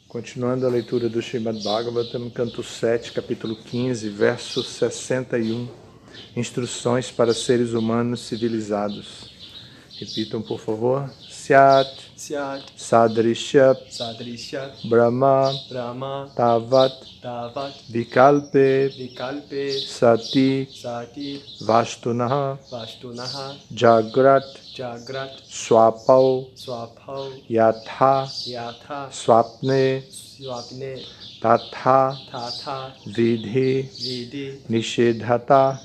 Continuando a leitura do Srimad Bhagavatam, canto 7, capítulo 15, verso 61. Instruções para seres humanos civilizados. Repitam, por favor. Syat Sadrishya Brahma Tavat Vikalpe Sati Vastunaha Jagrat Swapau Yatha Swapne Tatha Vidhi Nishedhata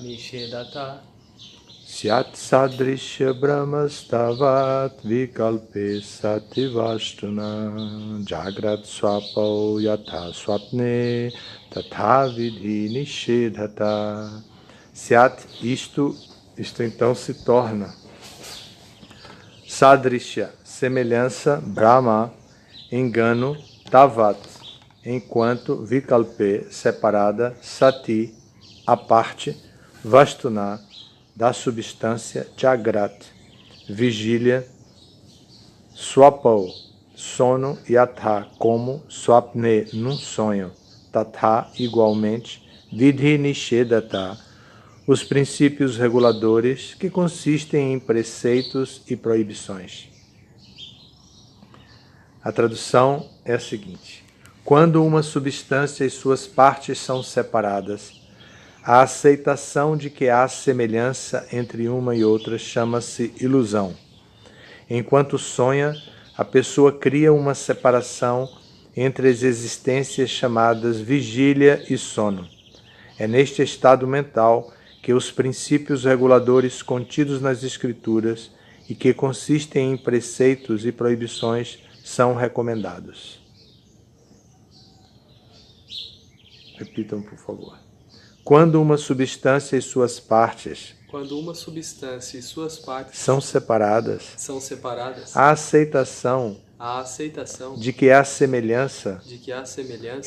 Syat Sadrishya Brahmastavat Vikalpe Sativashtuna Jagrat Swapau Yatha Swapne Tatha Vidhi Nishedhata. Syat, isto então se torna. Sadrishya, semelhança. Brahma, engano. Tavat, enquanto. Vikalpe, separada. Sati, a parte. Vastuna, da substância. Jagrat, vigília. Swapau, sono. Yatha, como. Swapne, num sonho. Tatha, igualmente. Vidhi Nishedata, os princípios reguladores que consistem em preceitos e proibições. A tradução é a seguinte: quando uma substância e suas partes são separadas, a aceitação de que há semelhança entre uma e outra chama-se ilusão. Enquanto sonha, a pessoa cria uma separação entre as existências chamadas vigília e sono. É neste estado mental que os princípios reguladores contidos nas Escrituras e que consistem em preceitos e proibições são recomendados. Repitam, por favor. Quando uma substância e suas partes são separadas, a aceitação de que há semelhança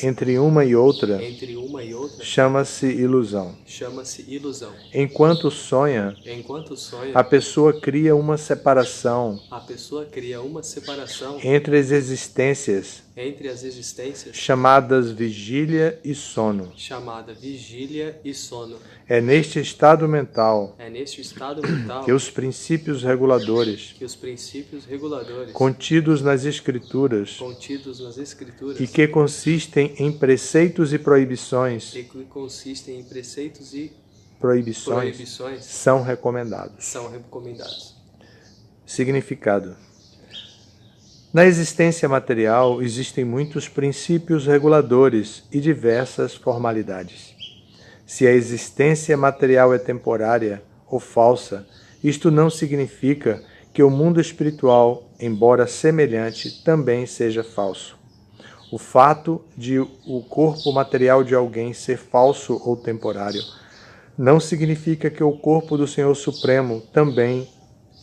entre uma e outra chama-se ilusão. Enquanto sonha, a pessoa cria uma separação entre as existências chamadas vigília e sono. É neste estado mental que os princípios reguladores contidos nas Escrituras e que consistem em preceitos e proibições são recomendados. Significado: na existência material existem muitos princípios reguladores e diversas formalidades. Se a existência material é temporária ou falsa, isto não significa que o mundo espiritual, embora semelhante, também seja falso. O fato de o corpo material de alguém ser falso ou temporário não significa que o corpo do Senhor Supremo também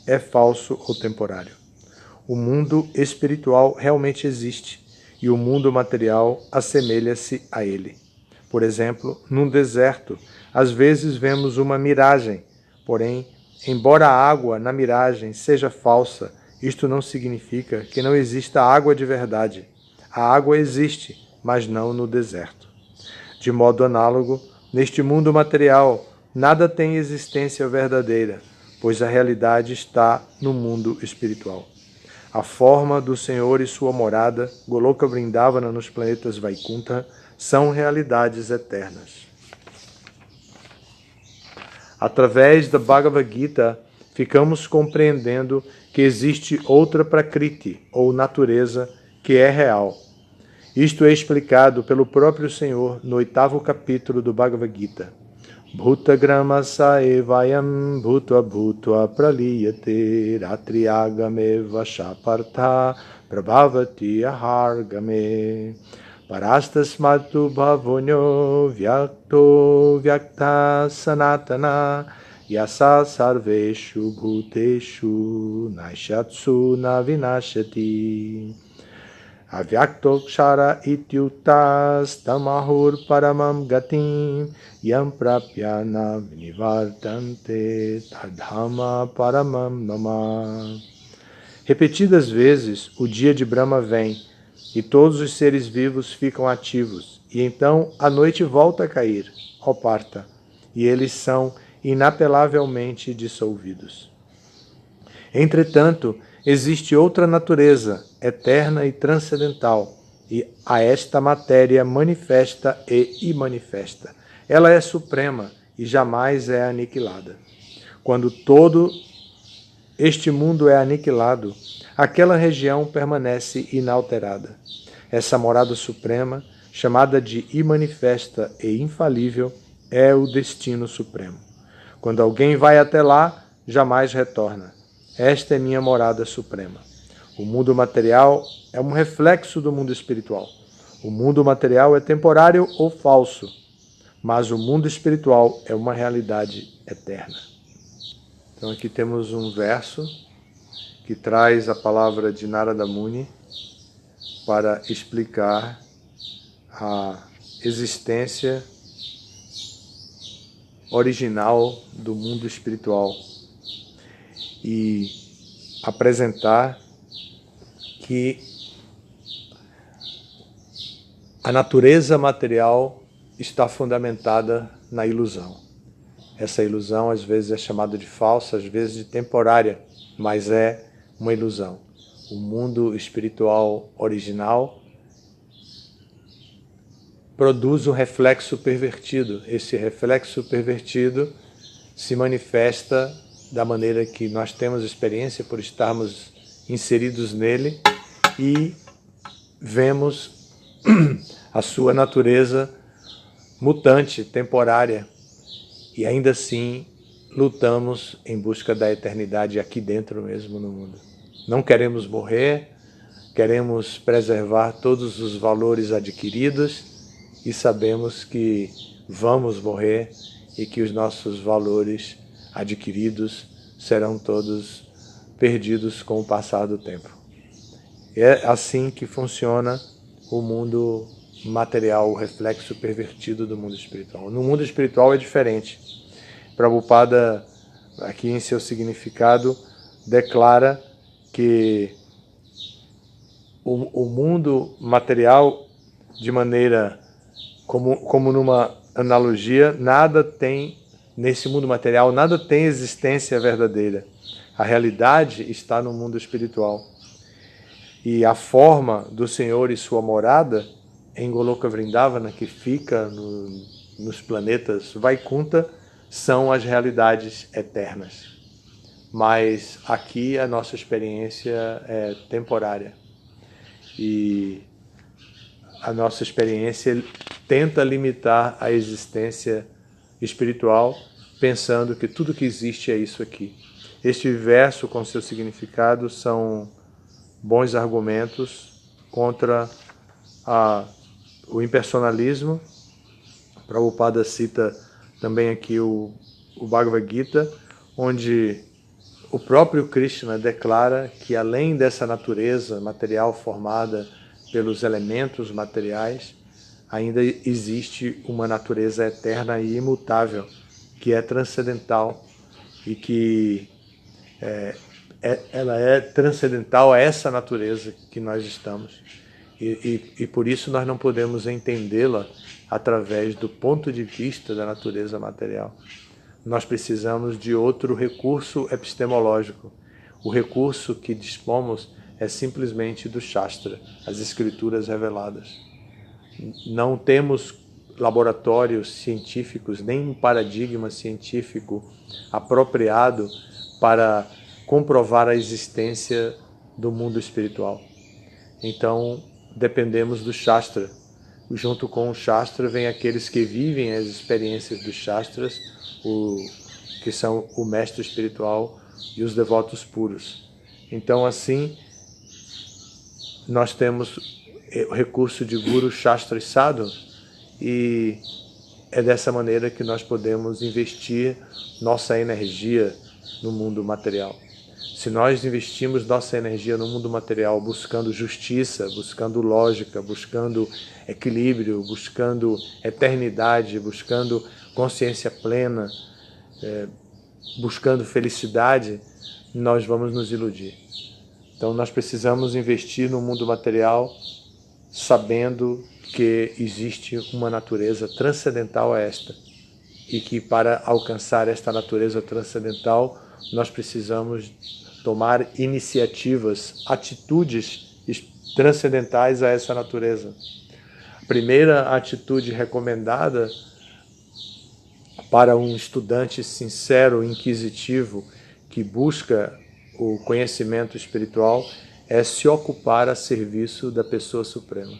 é falso ou temporário. O mundo espiritual realmente existe e o mundo material assemelha-se a ele. Por exemplo, num deserto, às vezes vemos uma miragem, porém, embora a água na miragem seja falsa, isto não significa que não exista água de verdade. A água existe, mas não no deserto. De modo análogo, neste mundo material, nada tem existência verdadeira, pois a realidade está no mundo espiritual. A forma do Senhor e sua morada, Goloka Vrindavana nos planetas Vaikuntha, são realidades eternas. Através da Bhagavad Gita, ficamos compreendendo que existe outra Prakriti, ou natureza, que é real. Isto é explicado pelo próprio Senhor no 8º capítulo do Bhagavad Gita. Bhutagrama saevayam bhutva bhutva praliyate ratriyagame vashapartha prabhavati ahargame parastasmatu bhavonyo vyakto vyakta sanatana yasa sarveshu bhuteshu naishatsu navinashati avyaktoksara ityuktas tamahur paramam gatim yam prapyana vinivartante tadhama paramam nama. Repetidas vezes, o dia de Brahma vem, e todos os seres vivos ficam ativos, e então a noite volta a cair, ó Parta, e eles são inapelavelmente dissolvidos. Entretanto, existe outra natureza, eterna e transcendental, e a esta matéria manifesta e imanifesta. Ela é suprema e jamais é aniquilada. Quando todo este mundo é aniquilado, aquela região permanece inalterada. Essa morada suprema, chamada de imanifesta e infalível, é o destino supremo. Quando alguém vai até lá, jamais retorna. Esta é minha morada suprema. O mundo material é um reflexo do mundo espiritual. O mundo material é temporário ou falso, mas o mundo espiritual é uma realidade eterna. Então aqui temos um verso que traz a palavra de Narada Muni para explicar a existência original do mundo espiritual e apresentar que a natureza material está fundamentada na ilusão. Essa ilusão às vezes é chamada de falsa, às vezes de temporária, mas é uma ilusão. O mundo espiritual original produz um reflexo pervertido. Esse reflexo pervertido se manifesta da maneira que nós temos experiência por estarmos inseridos nele e vemos a sua natureza mutante, temporária, e ainda assim lutamos em busca da eternidade aqui dentro mesmo no mundo. Não queremos morrer, queremos preservar todos os valores adquiridos e sabemos que vamos morrer e que os nossos valores adquiridos serão todos perdidos com o passar do tempo. É assim que funciona o mundo material, o reflexo pervertido do mundo espiritual. No mundo espiritual é diferente. Prabhupada, aqui em seu significado, declara que o mundo material, de maneira, como numa analogia, nada tem, nesse mundo material, nada tem existência verdadeira. A realidade está no mundo espiritual. E a forma do Senhor e sua morada em Goloka Vrindavana, que fica nos planetas Vaikunta, são as realidades eternas. Mas aqui a nossa experiência é temporária. E a nossa experiência tenta limitar a existência espiritual, pensando que tudo que existe é isso aqui. Este verso, com seu significado, são bons argumentos contra o impersonalismo. Prabhupada cita também aqui o Bhagavad Gita, onde o próprio Krishna declara que além dessa natureza material formada pelos elementos materiais, ainda existe uma natureza eterna e imutável, que é transcendental e que ela é transcendental a essa natureza que nós estamos. E por isso nós não podemos entendê-la através do ponto de vista da natureza material. Nós precisamos de outro recurso epistemológico. O recurso que dispomos é simplesmente do Shastra, as escrituras reveladas. Não temos laboratórios científicos, nem um paradigma científico apropriado para comprovar a existência do mundo espiritual. Então, dependemos do Shastra. Junto com o Shastra vem aqueles que vivem as experiências dos Shastras, que são o mestre espiritual e os devotos puros. Então, assim, nós temos o recurso de Guru, Shastra e Sadhu, e é dessa maneira que nós podemos investir nossa energia no mundo material. Se nós investimos nossa energia no mundo material buscando justiça, buscando lógica, buscando equilíbrio, buscando eternidade, buscando consciência plena, buscando felicidade, nós vamos nos iludir. Então nós precisamos investir no mundo material sabendo que existe uma natureza transcendental a esta, e que para alcançar esta natureza transcendental nós precisamos tomar iniciativas, atitudes transcendentais a essa natureza. A primeira atitude recomendada para um estudante sincero, inquisitivo, que busca o conhecimento espiritual, é se ocupar a serviço da pessoa suprema.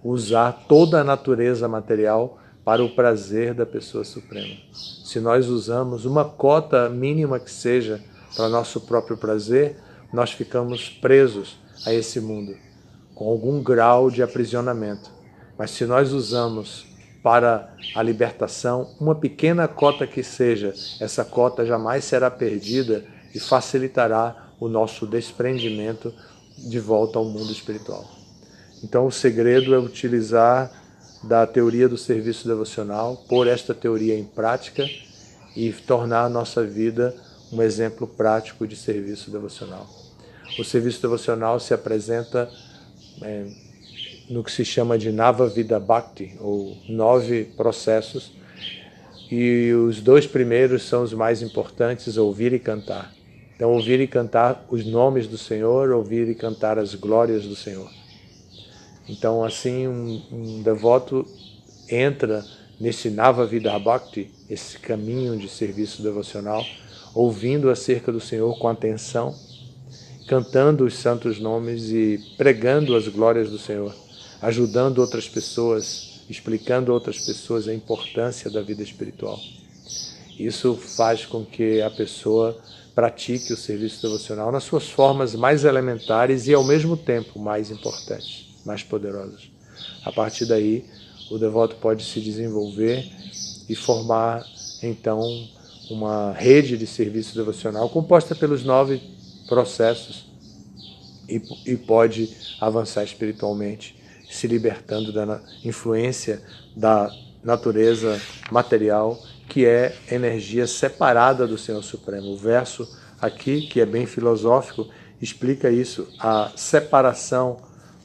Usar toda a natureza material para o prazer da pessoa suprema. Se nós usamos uma cota mínima que seja para nosso próprio prazer, nós ficamos presos a esse mundo, com algum grau de aprisionamento. Mas se nós usamos para a libertação, uma pequena cota que seja, essa cota jamais será perdida e facilitará o nosso desprendimento de volta ao mundo espiritual. Então o segredo é utilizar da teoria do serviço devocional, pôr esta teoria em prática e tornar a nossa vida um exemplo prático de serviço devocional. O serviço devocional se apresenta no que se chama de Navavida Bhakti, ou 9 processos, e os 2 primeiros são os mais importantes, ouvir e cantar. Então, ouvir e cantar os nomes do Senhor, ouvir e cantar as glórias do Senhor. Então, assim, um devoto entra nesse Navavida Bhakti, esse caminho de serviço devocional, ouvindo acerca do Senhor com atenção, cantando os santos nomes e pregando as glórias do Senhor, ajudando outras pessoas, explicando a outras pessoas a importância da vida espiritual. Isso faz com que a pessoa pratique o serviço devocional nas suas formas mais elementares e, ao mesmo tempo, mais importantes, mais poderosas. A partir daí, o devoto pode se desenvolver e formar, então, uma rede de serviço devocional composta pelos 9 processos e pode avançar espiritualmente, se libertando da influência da natureza material, que é energia separada do Senhor Supremo. O verso aqui, que é bem filosófico, explica isso, a separação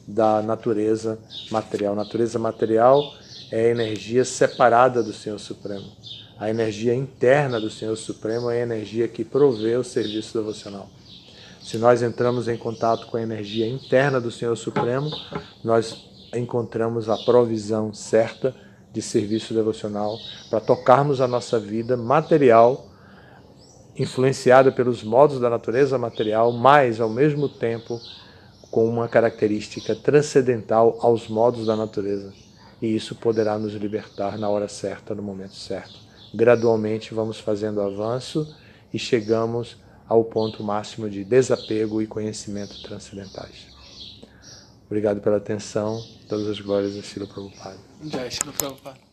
da natureza material. A natureza material é a energia separada do Senhor Supremo. A energia interna do Senhor Supremo é a energia que provê o serviço devocional. Se nós entramos em contato com a energia interna do Senhor Supremo, nós encontramos a provisão certa de serviço devocional para tocarmos a nossa vida material, influenciada pelos modos da natureza material, mas, ao mesmo tempo, com uma característica transcendental aos modos da natureza. E isso poderá nos libertar na hora certa, no momento certo. Gradualmente vamos fazendo avanço e chegamos ao ponto máximo de desapego e conhecimento transcendentais. Obrigado pela atenção. Todas as glórias a Srila Prabhupada. Jai Srila Prabhupada.